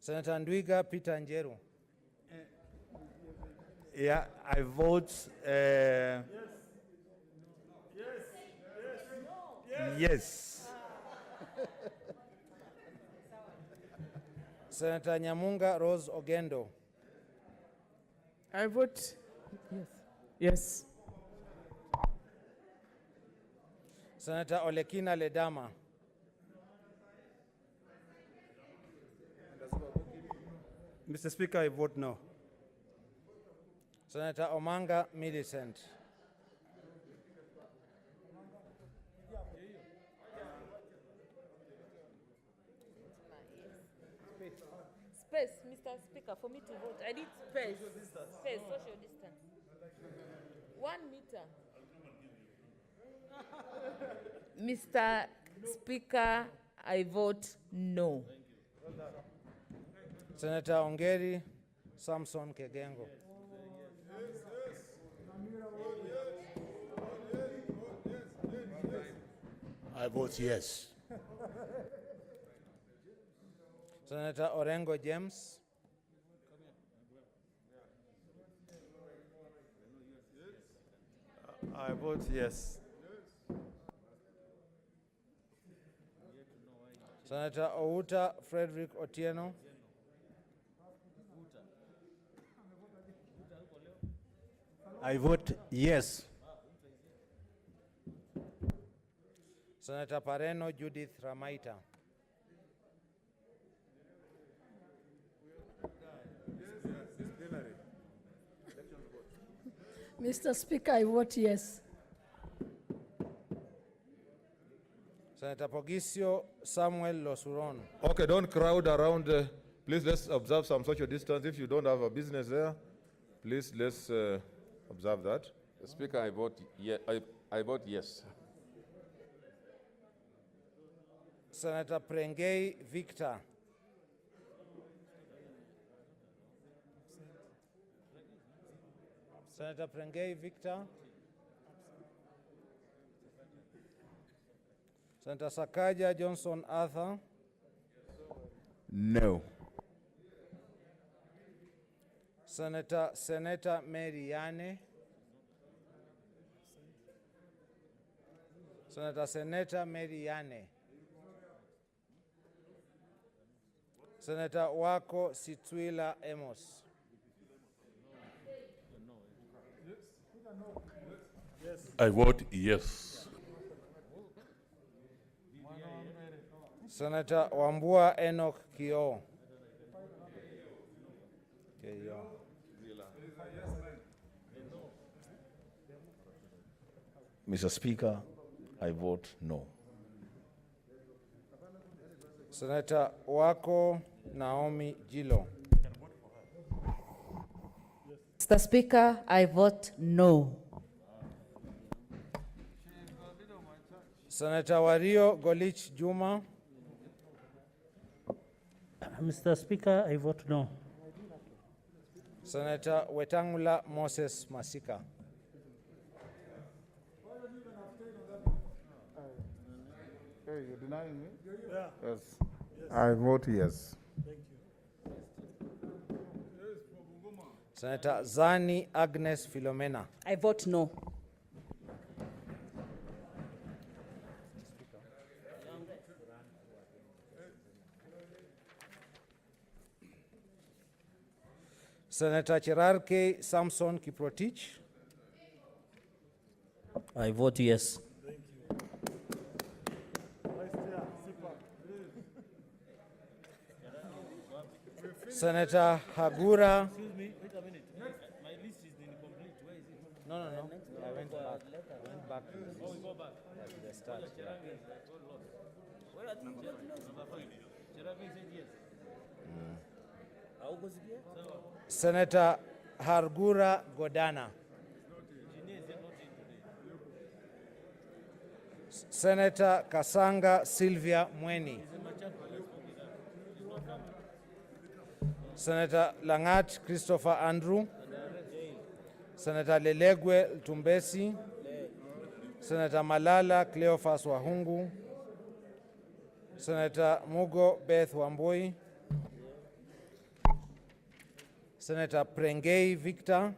Senator Ndwiga Peter Njeru. Yeah, I vote yes. Senator Nyamunga Rose Ogendo. I vote yes. Yes. Senator Olekina Ledama. Mr. Speaker, I vote no. Senator Omanga Millicent. Space, Mr. Speaker, for me to vote. I need space. Space, social distance. 1 meter. Mr. Speaker, I vote no. Senator Ongeri Samson Kegengo. I vote yes. Senator Orengo James. I vote yes. Senator Outa Frederick Otieno. I vote yes. Senator Pareno Judith Ramaita. Mr. Speaker, I vote yes. Senator Pogisio Samuel Losuron. Okay, don't crowd around. Please, let's observe some social distance. If you don't have a business there, please, let's observe that. Speaker, I vote yes. Senator Prengei Victor. Senator Prengei Victor. Senator Sakaja Johnson Arthur. No. Senator Mary Yane. Senator Mary Yane. Senator Wako Situila Amos. I vote yes. Senator Wambua Enoch Kio. Mr. Speaker, I vote no. Senator Wako Naomi Jilo. Mr. Speaker, I vote no. Senator Wario Golich Juma. Mr. Speaker, I vote no. Senator Wetangula Moses Masika. Hey, you're denying me? Yeah. Yes. I vote yes. Thank you. Senator Zani Agnes Philomena. I vote no. Senator Cherarke Samson Kiprotich. I vote yes. Senator Hagura. Excuse me, wait a minute. My list is incomplete. Where is it? No. I went back to the list. Oh, we go back. At the start. Where are things? Number 5. Cherarke said yes. Senator Hargura Godana. Senator Kasanga Sylvia Mweni. Senator Langat Christopher Andrew. Senator Lelegwe Tumbesi. Senator Malala Cleophas Wahungu. Senator Mugo Beth Wambui. Senator Prengei Victor,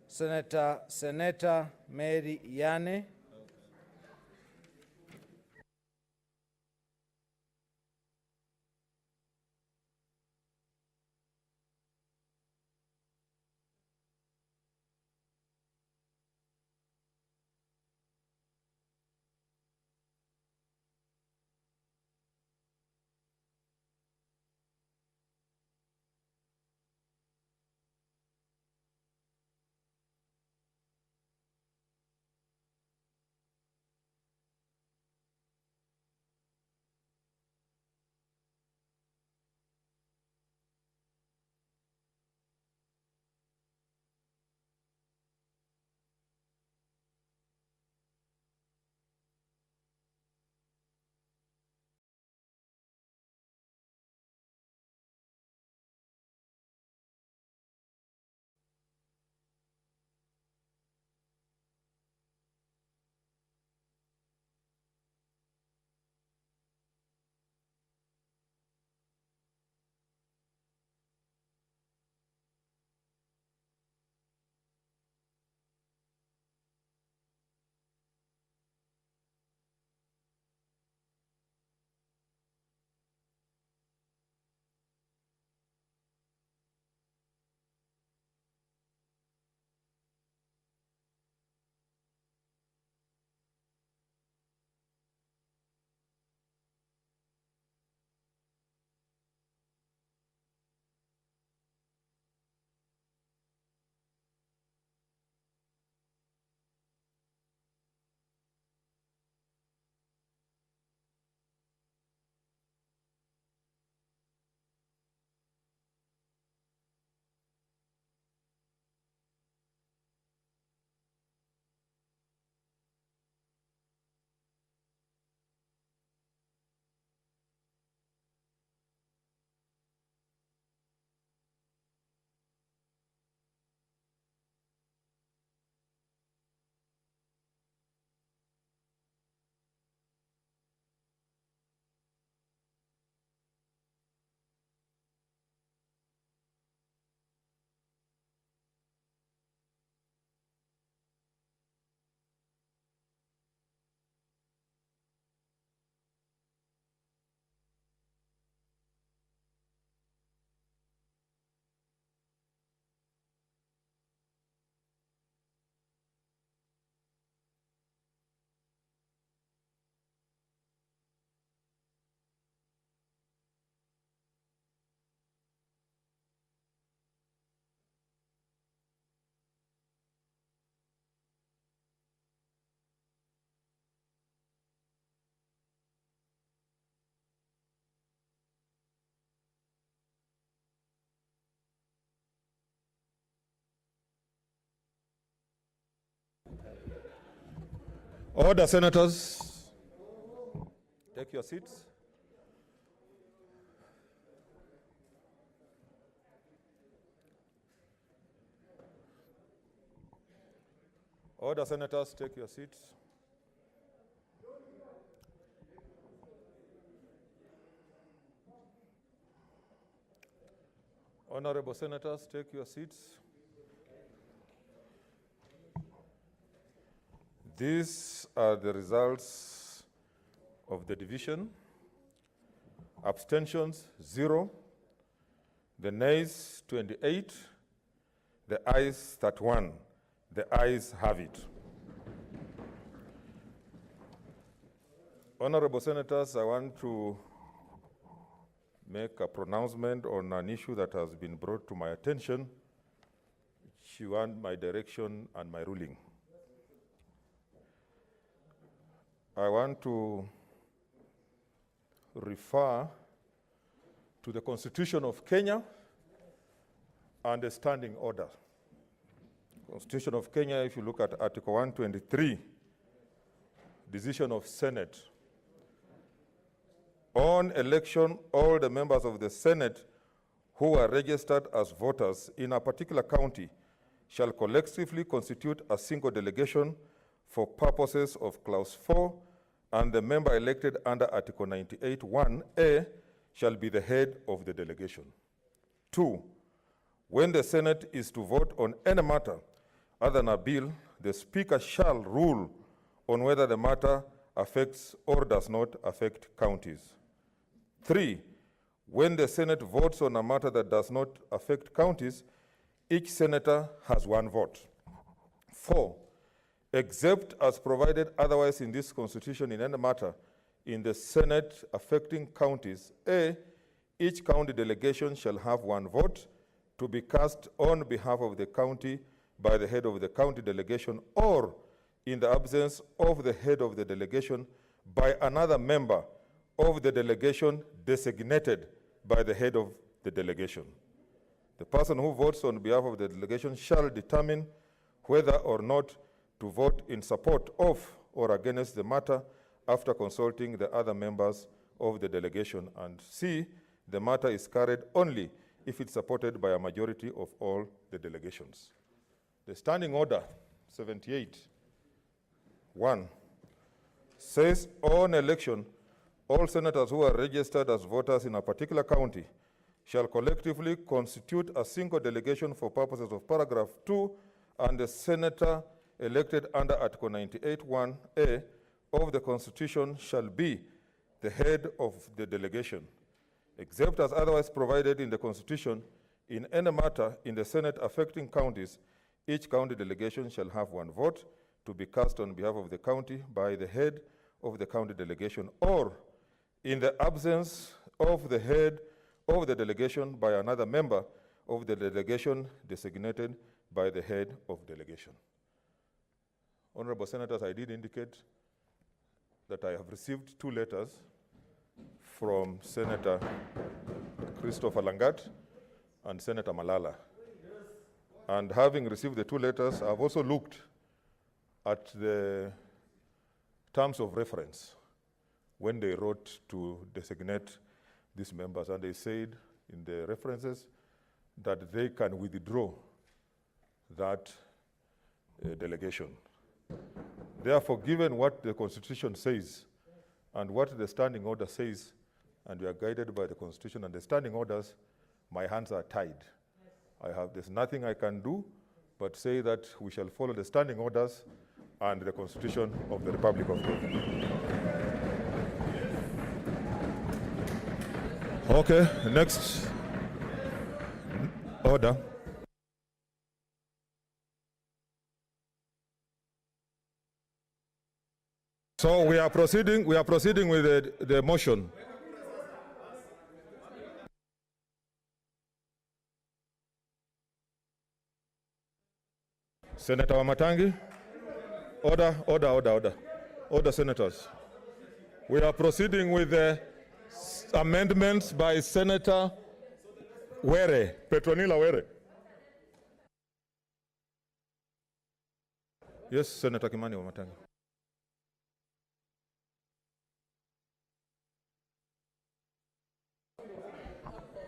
Senator Mary Yane, Order, senators. Take your seats. Order, senators, take your seats. Honorable senators, take your seats. These are the results of the division. Abstentions, 0. The nays, 28. The ayes, 31. The ayes have it. Honorable senators, I want to make a pronouncement on an issue that has been brought to my attention, which you want my direction and my ruling. I want to refer to the Constitution of Kenya and the standing order. Constitution of Kenya, if you look at Article 123, decision of Senate. On election, all the members of the Senate who are registered as voters in a particular county shall collectively constitute a single delegation for purposes of Clause 4, and the member elected under Article 98(1)(a) shall be the head of the delegation. 2, When the Senate is to vote on any matter other than a bill, the Speaker shall rule on whether the matter affects or does not affect counties. 3, when the Senate votes on a matter that does not affect counties, each senator has 1 vote. 4, except as provided otherwise in this Constitution in any matter in the Senate affecting counties, A, each county delegation shall have 1 vote to be cast on behalf of the county by the head of the county delegation, or in the absence of the head of the delegation, by another member of the delegation designated by the head of the delegation. The person who votes on behalf of the delegation shall determine whether or not to vote in support of or against the matter after consulting the other members of the delegation. And C, the matter is carried only if it's supported by a majority of all the delegations. The Standing Order 78(1) says on election, all senators who are registered as voters in a particular county shall collectively constitute a single delegation for purposes of paragraph 2, and the senator elected under Article 98(1)(a) of the Constitution shall be the head of the delegation, except as otherwise provided in the Constitution. In any matter in the Senate affecting counties, each county delegation shall have 1 vote to be cast on behalf of the county by the head of the county delegation, or in the absence of the head of the delegation, by another member of the delegation designated by the head of delegation. Honorable Senators, I did indicate that I have received 2 letters from Senator Christopher Langat and Senator Malala. And having received the 2 letters, I've also looked at the terms of reference when they wrote to designate these members, and they said in the references that they can withdraw that delegation. Therefore, given what the Constitution says and what the Standing Order says, and we are guided by the Constitution and the Standing Orders, my hands are tied. There's nothing I can do but say that we shall follow the Standing Orders and the Constitution of the Republic of Kenya. Okay, next order. So we are proceeding with the motion. Senator Wamatangi, order, senators. We are proceeding with the amendments by Senator Were, Petronila Were. Yes, Senator Kimani Wamatangi.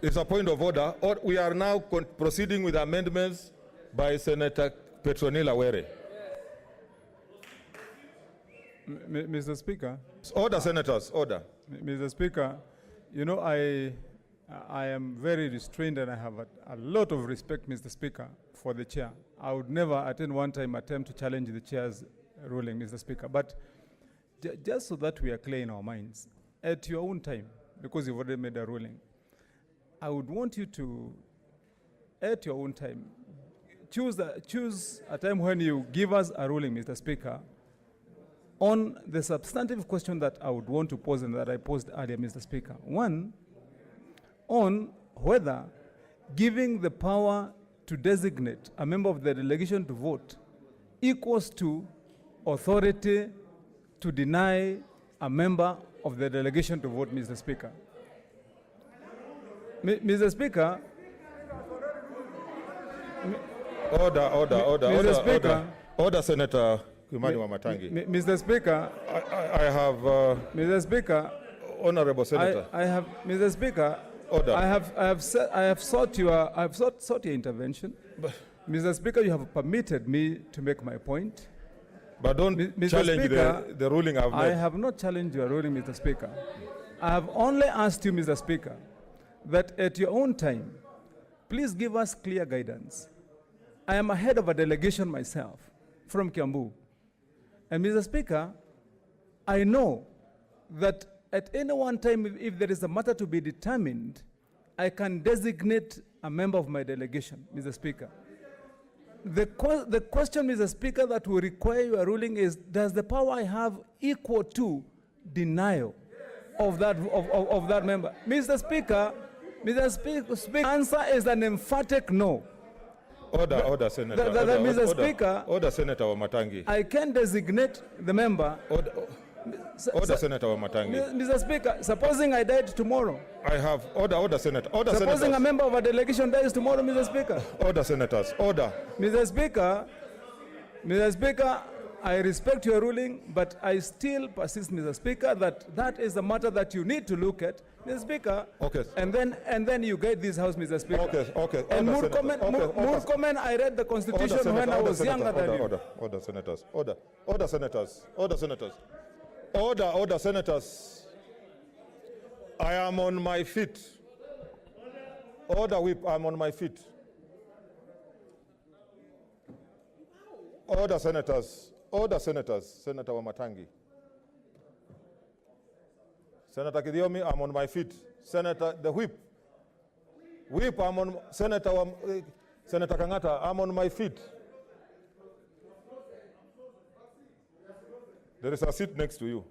It's a point of order. We are now proceeding with amendments by Senator Petronila Were. Mr. Speaker. Order, senators, order. Mr. Speaker, you know, I am very restrained, and I have a lot of respect, Mr. Speaker, for the chair. I would never at any one time attempt to challenge the chair's ruling, Mr. Speaker. But just so that we are clear in our minds, at your own time, because you've already made a ruling, I would want you to, at your own time, choose a time when you give us a ruling, Mr. Speaker, on the substantive question that I would want to pose and that I posed earlier, Mr. Speaker. One, on whether giving the power to designate a member of the delegation to vote equals to authority to deny a member of the delegation to vote, Mr. Speaker. Mr. Speaker. Order, Speaker. Order, Senator Kimani Wamatangi. Mr. Speaker. I have. Mr. Speaker. Honorable Senator. I have, Mr. Speaker. Order. I have sought your intervention. Mr. Speaker, you have permitted me to make my point. But don't challenge the ruling I've made. I have not challenged your ruling, Mr. Speaker. I have only asked you, Mr. Speaker, that at your own time, please give us clear guidance. I am ahead of a delegation myself from Kiambu. And Mr. Speaker, I know that at any one time, if there is a matter to be determined, I can designate a member of my delegation, Mr. Speaker. The question, Mr. Speaker, that will require your ruling is, does the power I have equal to denial of that member? Mr. Speaker, answer is an emphatic no. Order, Senator. Mr. Speaker, Order, Senator Wamatangi. I can designate the member. Order, Senator Wamatangi. Mr. Speaker, supposing I died tomorrow. I have order, Senator. Order, supposing senators. A member of a delegation dies tomorrow, Mr. Speaker. Order, senators. Order. Mr. Speaker, I respect your ruling, but I still persist, Mr. Speaker, that is a matter that you need to look at, Mr. Speaker. Okay. And then you guide this House, Mr. Speaker. Okay. And more comment, I read the Constitution when I was younger than you. Order, senators. Order, senators. Order, senators. I am on my feet. Order, whip, I'm on my feet. Order, senators. Senator Wamatangi. Senator Kidiomi, I'm on my feet. Senator, the whip. I'm on, Senator Kangata, I'm on my feet. There is a seat next to you.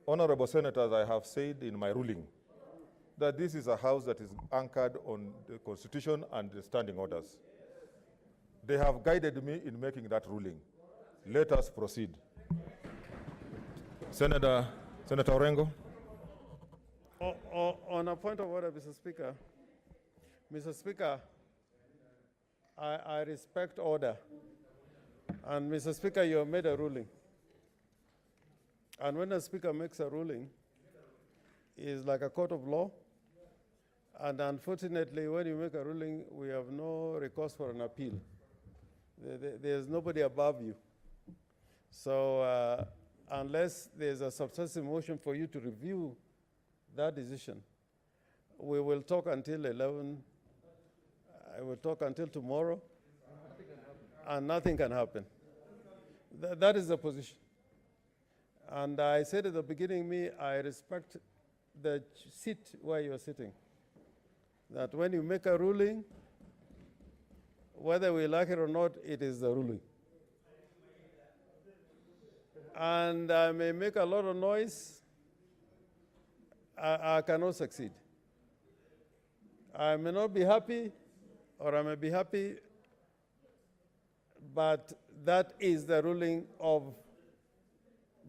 Honorable Senators, I have said in my ruling that this is a house that is anchored on the Constitution and the standing orders. They have guided me in making that ruling. Let us proceed. Senator Orengo. On a point of order, Mr. Speaker. Mr. Speaker, I respect order. And Mr. Speaker, you have made a ruling. And when a speaker makes a ruling, it's like a court of law. And unfortunately, when you make a ruling, we have no recourse for an appeal. There's nobody above you. So unless there's a substantive motion for you to review that decision, we will talk until 11. I will talk until tomorrow, and nothing can happen. That is the position. And I said at the beginning, I respect the seat where you're sitting. That when you make a ruling, whether we like it or not, it is the ruling. And I may make a lot of noise, I cannot succeed. I may not be happy, or I may be happy, but that is the ruling of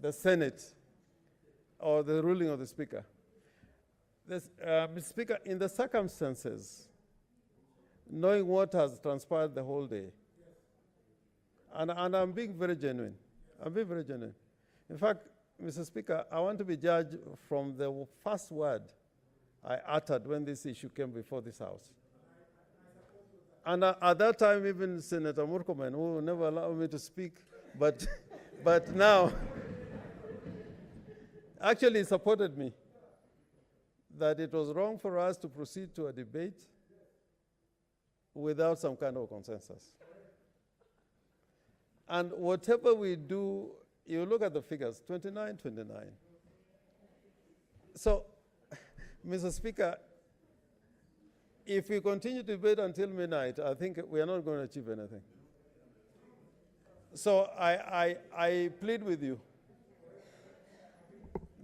the Senate, or the ruling of the Speaker. Mr. Speaker, in the circumstances, knowing what has transpired the whole day, and I'm being very genuine. In fact, Mr. Speaker, I want to be judged from the first word I uttered when this issue came before this House. And at that time, even Senator Murkomen, who never allowed me to speak, but now actually supported me that it was wrong for us to proceed to a debate without some kind of consensus. And whatever we do, you look at the figures, 29. So, Mr. Speaker, if we continue to debate until midnight, I think we are not going to achieve anything. So I plead with you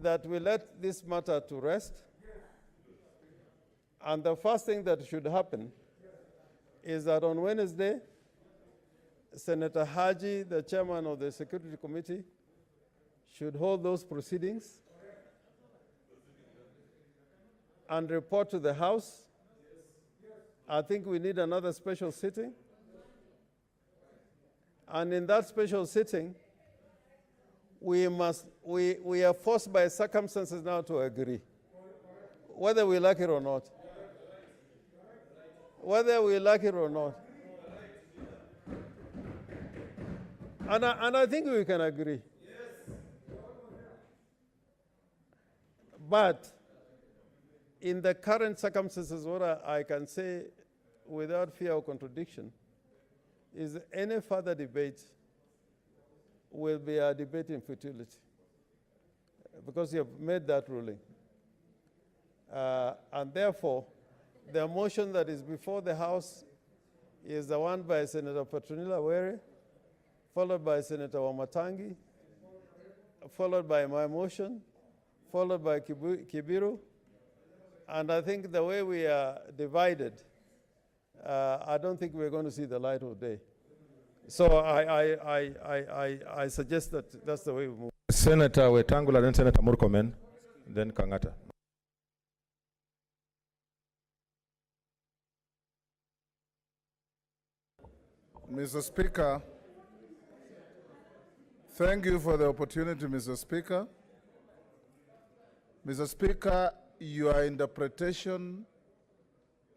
that we let this matter to rest. And the first thing that should happen is that on Wednesday, Senator Haji, the chairman of the Security Committee, should hold those proceedings and report to the House. I think we need another special sitting. And in that special sitting, we are forced by circumstances now to agree, whether we like it or not. Whether we like it or not. And I think we can agree. But in the current circumstances, what I can say without fear of contradiction is any further debate will be a debate in futility because you have made that ruling. And therefore, the motion that is before the House is the one by Senator Petronila Were, followed by Senator Wamatangi, followed by my motion, followed by Kibiru. And I think the way we are divided, I don't think we're going to see the light of day. So I suggest that that's the way we move. Senator Wetangula, then Senator Murkomen, then Kangata. Mr. Speaker, thank you for the opportunity, Mr. Speaker. Mr. Speaker, your interpretation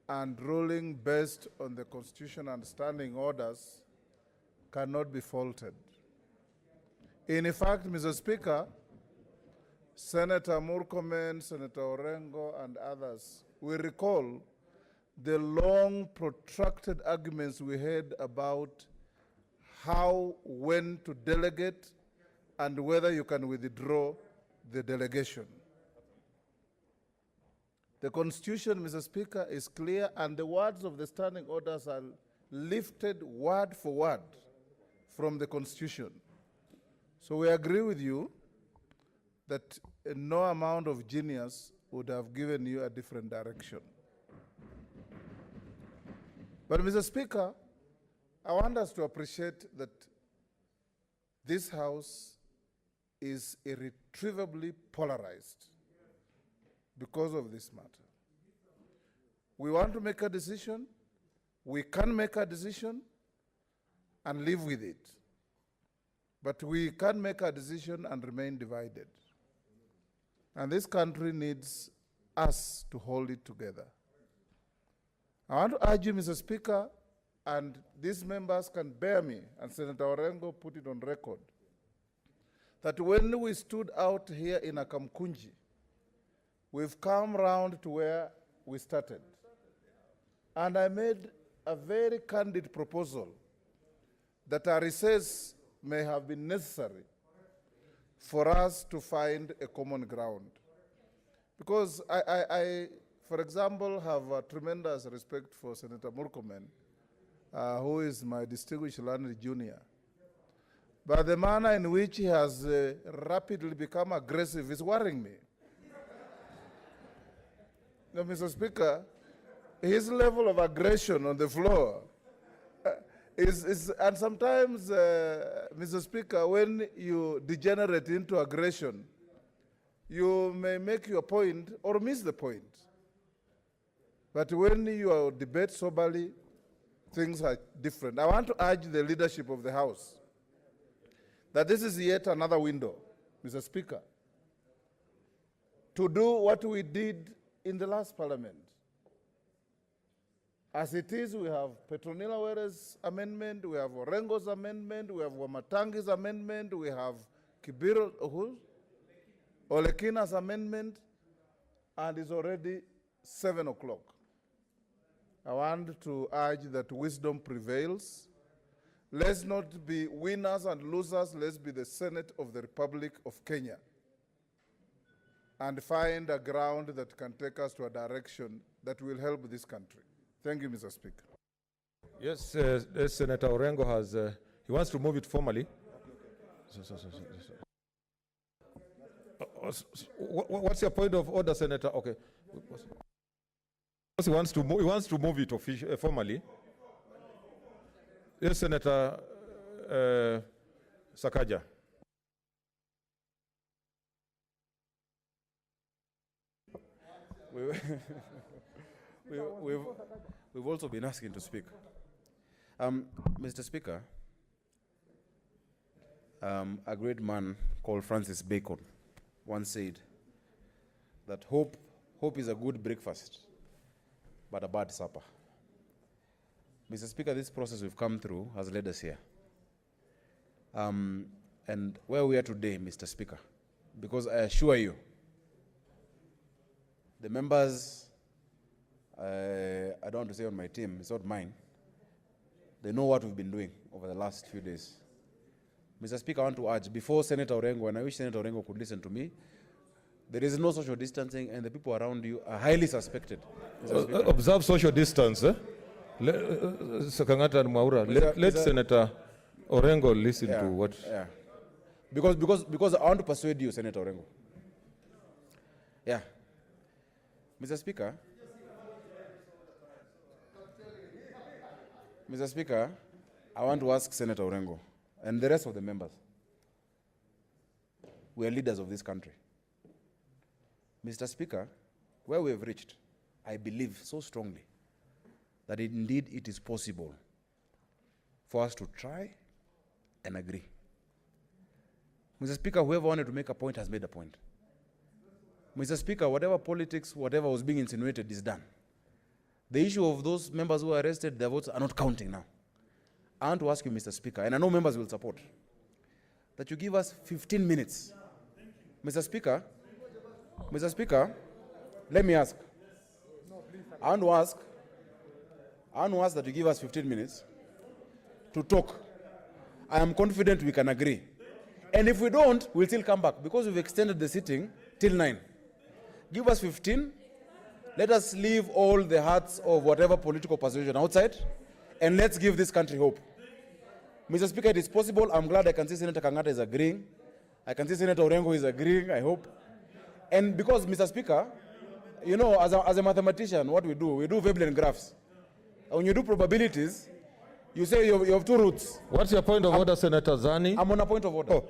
and ruling based on the Constitution and standing orders cannot be faulted. In fact, Mr. Speaker, Senator Murkomen, Senator Orengo, and others, we recall the long, protracted arguments we had about how, when to delegate, and whether you can withdraw the delegation. The Constitution, Mr. Speaker, is clear, and the words of the standing orders are lifted word for word from the Constitution. So we agree with you that no amount of genius would have given you a different direction. But, Mr. Speaker, I want us to appreciate that this House is irretrievably polarized because of this matter. We want to make a decision, we can make a decision and live with it. But we can't make a decision and remain divided. And this country needs us to hold it together. I want to urge you, Mr. Speaker, and these members can bear me, and Senator Orengo put it on record, that when we stood out here in Akamkunji, we've come round to where we started. And I made a very candid proposal that a recess may have been necessary for us to find a common ground. Because I for example, have a tremendous respect for Senator Murkomen, who is my distinguished learned junior. But the manner in which he has rapidly become aggressive is worrying me. Now, Mr. Speaker, his level of aggression on the floor and sometimes, Mr. Speaker, when you degenerate into aggression, you may make your point or miss the point. But when you debate soberly, things are different. I want to urge the leadership of the House that this is yet another window, Mr. Speaker, to do what we did in the last Parliament. As it is, we have Petronila Were's amendment, we have Orengo's amendment, we have Wamatangi's amendment, we have Kibiru Olekina's amendment, and it's already 7 o'clock. I want to urge that wisdom prevails. Let's not be winners and losers. Let's be the Senate of the Republic of Kenya and find a ground that can take us to a direction that will help this country. Thank you, Mr. Speaker. Yes, Senator Orengo has, he wants to move it formally. What's your point of order, Senator? Okay. He wants to move it formally. Yes, Senator Sakaja. We've also been asking to speak. Mr. Speaker, a great man called Francis Bacon once said that hope is a good breakfast, but a bad supper. Mr. Speaker, this process we've come through has led us here. And where we are today, Mr. Speaker, because I assure you, the members I don't want to say on my team, it's not mine. They know what we've been doing over the last few days. Mr. Speaker, I want to urge, before Senator Orengo, and I wish Senator Orengo could listen to me, there is no social distancing and the people around you are highly suspected. Observe social distance. Sakangata and Maura. Let Senator Orengo listen to what... Yeah. Because I want to persuade you, Senator Orengo. Yeah. Mr. Speaker, I want to ask Senator Orengo and the rest of the members. We are leaders of this country. Mr. Speaker, where we have reached, I believe so strongly that indeed it is possible for us to try and agree. Mr. Speaker, whoever wanted to make a point has made a point. Mr. Speaker, whatever politics, whatever was being insinuated is done. The issue of those members who were arrested, their votes are not counting now. I want to ask you, Mr. Speaker, and I know members will support, that you give us 15 minutes. Mr. Speaker, let me ask. I want to ask that you give us 15 minutes to talk. I am confident we can agree. And if we don't, we'll still come back because we've extended the sitting till 9. Give us 15. Let us leave all the hearts of whatever political persuasion outside, and let's give this country hope. Mr. Speaker, it is possible. I'm glad I can see Senator Kangata is agreeing. I can see Senator Orengo is agreeing, I hope. And because, Mr. Speaker, you know, as a mathematician, what we do Veblen graphs. And when you do probabilities, you say you have two roots. What's your point of order, Senator Zani? I'm on a point of order. Oh.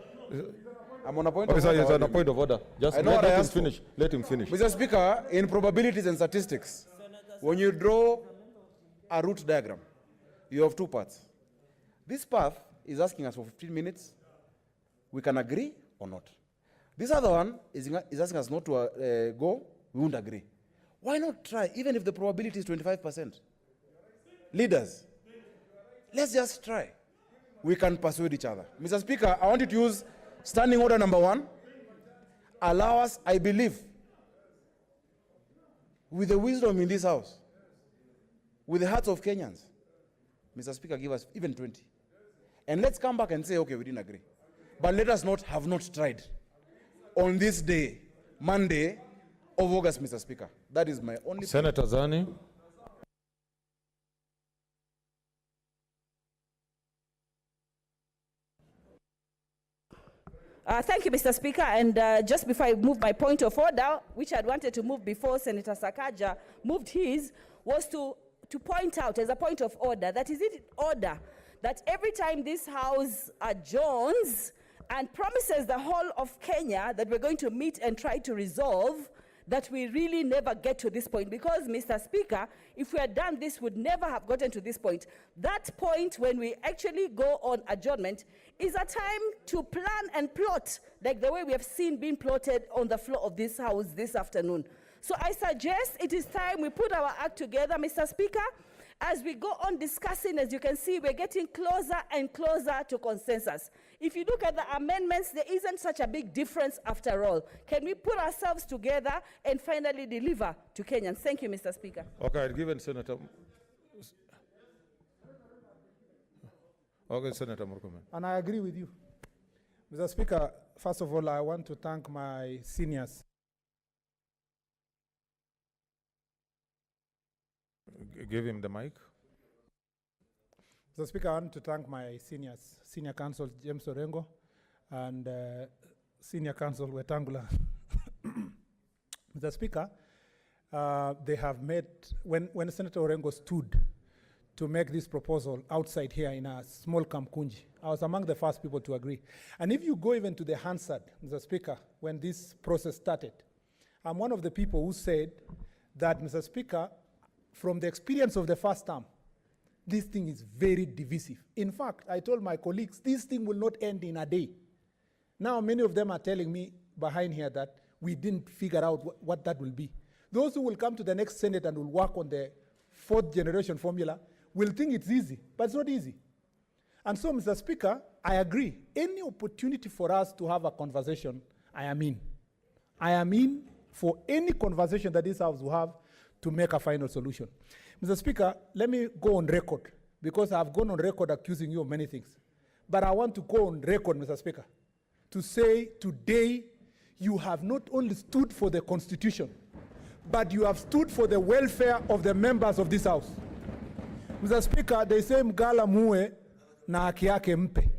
I'm on a point of order. He's on a point of order. Just let him finish. Let him finish. Mr. Speaker, in probabilities and statistics, when you draw a root diagram, you have two parts. This path is asking us for 15 minutes. We can agree or not. This other one is asking us not to go. We won't agree. Why not try, even if the probability is 25%? Leaders, let's just try. We can persuade each other. Mr. Speaker, I want you to use standing order number 1. Allow us, I believe, with the wisdom in this house, with the hearts of Kenyans, Mr. Speaker, give us even 20. And let's come back and say, okay, we didn't agree. But let us not have not tried on this day, Monday of August, Mr. Speaker. That is my only... Senator Zani. Thank you, Mr. Speaker. And just before I move my point of order, which I'd wanted to move before Senator Sakaja moved his, was to point out as a point of order that is it in order that every time this House adjourns and promises the whole of Kenya that we're going to meet and try to resolve, that we really never get to this point. Because, Mr. Speaker, if we had done this, we'd never have gotten to this point. That point, when we actually go on adjournment, is a time to plan and plot, like the way we have seen being plotted on the floor of this House this afternoon. So I suggest it is time we put our act together, Mr. Speaker. As we go on discussing, as you can see, we're getting closer and closer to consensus. If you look at the amendments, there isn't such a big difference after all. Can we put ourselves together and finally deliver to Kenyans? Thank you, Mr. Speaker. Okay, I'd given Senator... Okay, Senator Murkomen. And I agree with you. Mr. Speaker, first of all, I want to thank my seniors. Give him the mic. Mr. Speaker, I want to thank my seniors, Senior Counsel James Orengo and Senior Counsel Wetangula. Mr. Speaker, they have made, when Senator Orengo stood to make this proposal outside here in a small Kamkunji, I was among the first people to agree. And if you go even to the Hansard, Mr. Speaker, when this process started, I'm one of the people who said that, Mr. Speaker, from the experience of the first term, this thing is very divisive. In fact, I told my colleagues, this thing will not end in a day. Now, many of them are telling me behind here that we didn't figure out what that will be. Those who will come to the next Senate and will work on the 4th generation formula will think it's easy, but it's not easy. And so, Mr. Speaker, I agree. Any opportunity for us to have a conversation, I am in. I am in for any conversation that this House will have to make a final solution. Mr. Speaker, let me go on record, because I've gone on record accusing you of many things. But I want to go on record, Mr. Speaker, to say today you have not only stood for the Constitution, but you have stood for the welfare of the members of this House. Mr. Speaker, they say mgala muwe na haki yake mpe.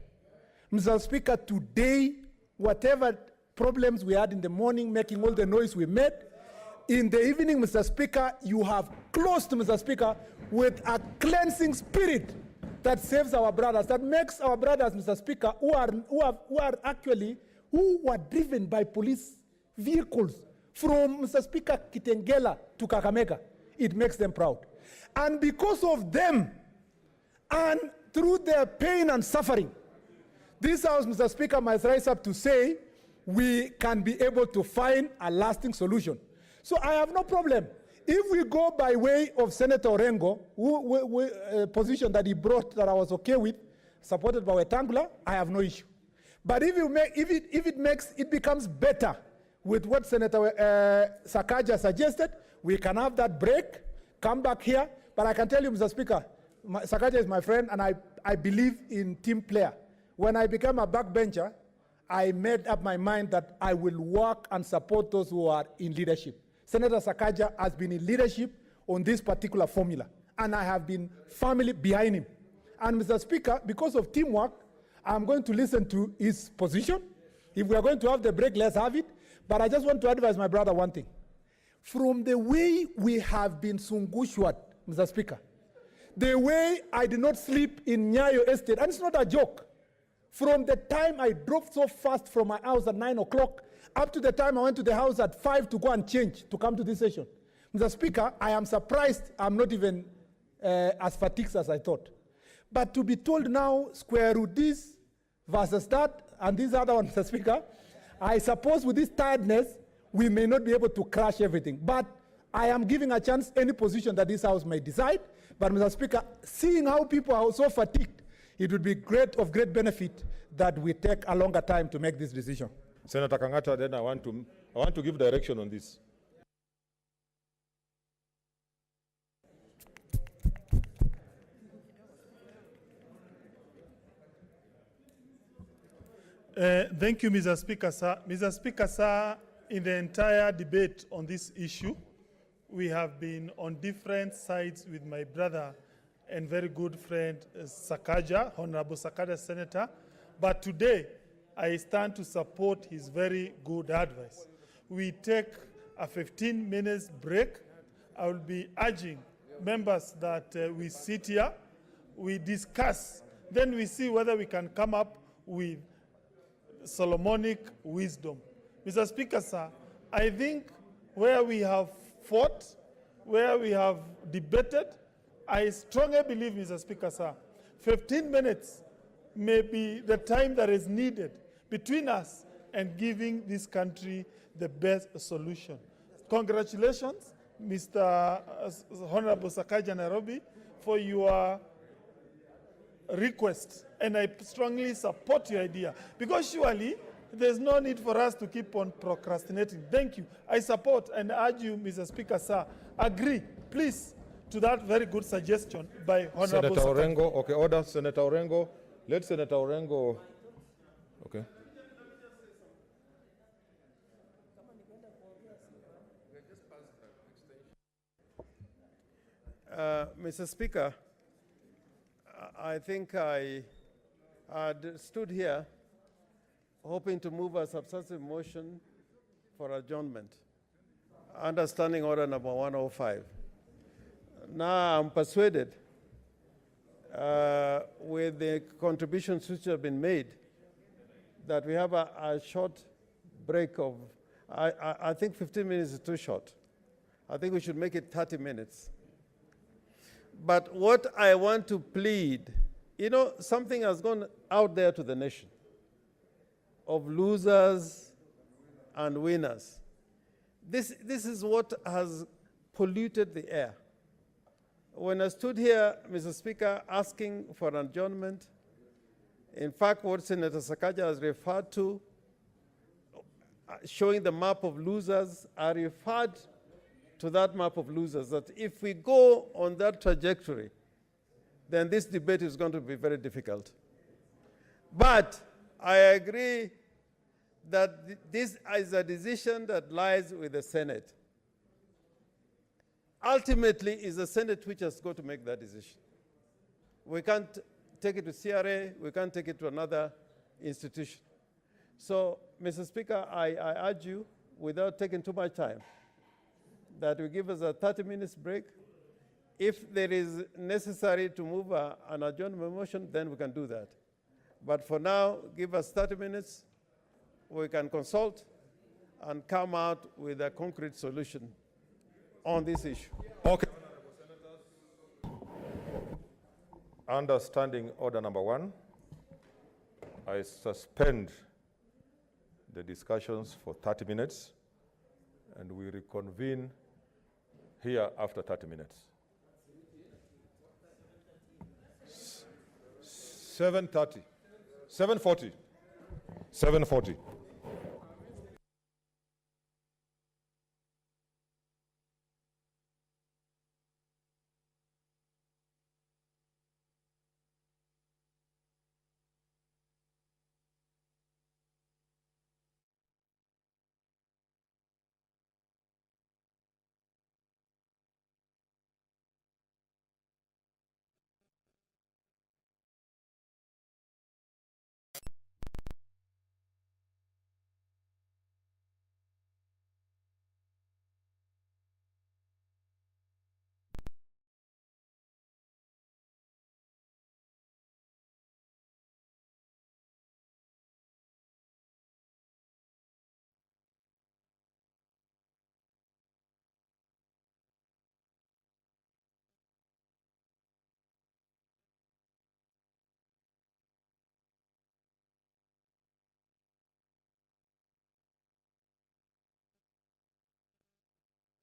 Mr. Speaker, today, whatever problems we had in the morning, making all the noise we made, in the evening, Mr. Speaker, you have closed, Mr. Speaker, with a cleansing spirit that saves our brothers, that makes our brothers, Mr. Speaker, who were driven by police vehicles from, Mr. Speaker, Kitengela to Kakamega. It makes them proud. And because of them, and through their pain and suffering, this House, Mr. Speaker, must rise up to say we can be able to find a lasting solution. So I have no problem. If we go by way of Senator Orengo, position that he brought that I was okay with, supported by Wetangula, I have no issue. But if it becomes better with what Senator Sakaja suggested, we can have that break, come back here. But I can tell you, Mr. Speaker, Sakaja is my friend, and I believe in team player. When I became a backbencher, I made up my mind that I will work and support those who are in leadership. Senator Sakaja has been in leadership on this particular formula, and I have been firmly behind him. And Mr. Speaker, because of teamwork, I'm going to listen to his position. If we are going to have the break, let's have it. But I just want to advise my brother one thing. From the way we have been sungushwat, Mr. Speaker, the way I did not sleep in Nyayo Estate, and it's not a joke, from the time I drove so fast from my house at 9 o'clock up to the time I went to the house at 5 to go and change to come to this session. Mr. Speaker, I am surprised I'm not even as fatigued as I thought. But to be told now, square root this versus that and this other one, Mr. Speaker, I suppose with this tiredness, we may not be able to crash everything. But I am giving a chance any position that this House may decide. But Mr. Speaker, seeing how people are so fatigued, it would be of great benefit that we take a longer time to make this decision. Senator Kangata, then I want to give direction on this. Thank you, Mr. Speaker, sir. Mr. Speaker, sir, in the entire debate on this issue, we have been on different sides with my brother and very good friend Sakaja, Honorable Sakaja Senator. But today, I stand to support his very good advice. We take a 15 minutes break. I will be urging members that we sit here, we discuss, then we see whether we can come up with Solomonic wisdom. Mr. Speaker, sir, I think where we have fought, where we have debated, I strongly believe, Mr. Speaker, sir, 15 minutes may be the time that is needed between us and giving this country the best solution. Congratulations, Mr. Honorable Sakaja Nairobi, for your request, and I strongly support your idea, because surely there's no need for us to keep on procrastinating. Thank you. I support and urge you, Mr. Speaker, sir, agree, please, to that very good suggestion by Honorable Senator Sakaja. Orengo, okay, order, Senator Orengo. Let Senator Orengo, okay. Mr. Speaker, I think I had stood here hoping to move a substantive motion for adjournment, understanding order number 105. Now I'm persuaded with the contributions which have been made that we have a short break of, I think 15 minutes is too short. I think we should make it 30 minutes. But what I want to plead, you know, something has gone out there to the nation of losers and winners. This is what has polluted the air. When I stood here, Mr. Speaker, asking for an adjournment, in fact, what Senator Sakaja has referred to, showing the map of losers, I referred to that map of losers, that if we go on that trajectory, then this debate is going to be very difficult. But I agree that this is a decision that lies with the Senate. Ultimately, it's the Senate which has got to make that decision. We can't take it to CRA, we can't take it to another institution. So, Mr. Speaker, I urge you, without taking too much time, that we give us a 30 minutes break. If there is necessary to move an adjournment motion, then we can do that. But for now, give us 30 minutes. We can consult and come out with a concrete solution on this issue. Okay. Under Standing Order number 1, I suspend the discussions for 30 minutes, and we reconvene here after 30 minutes. 7:30. 7:40. 7:40.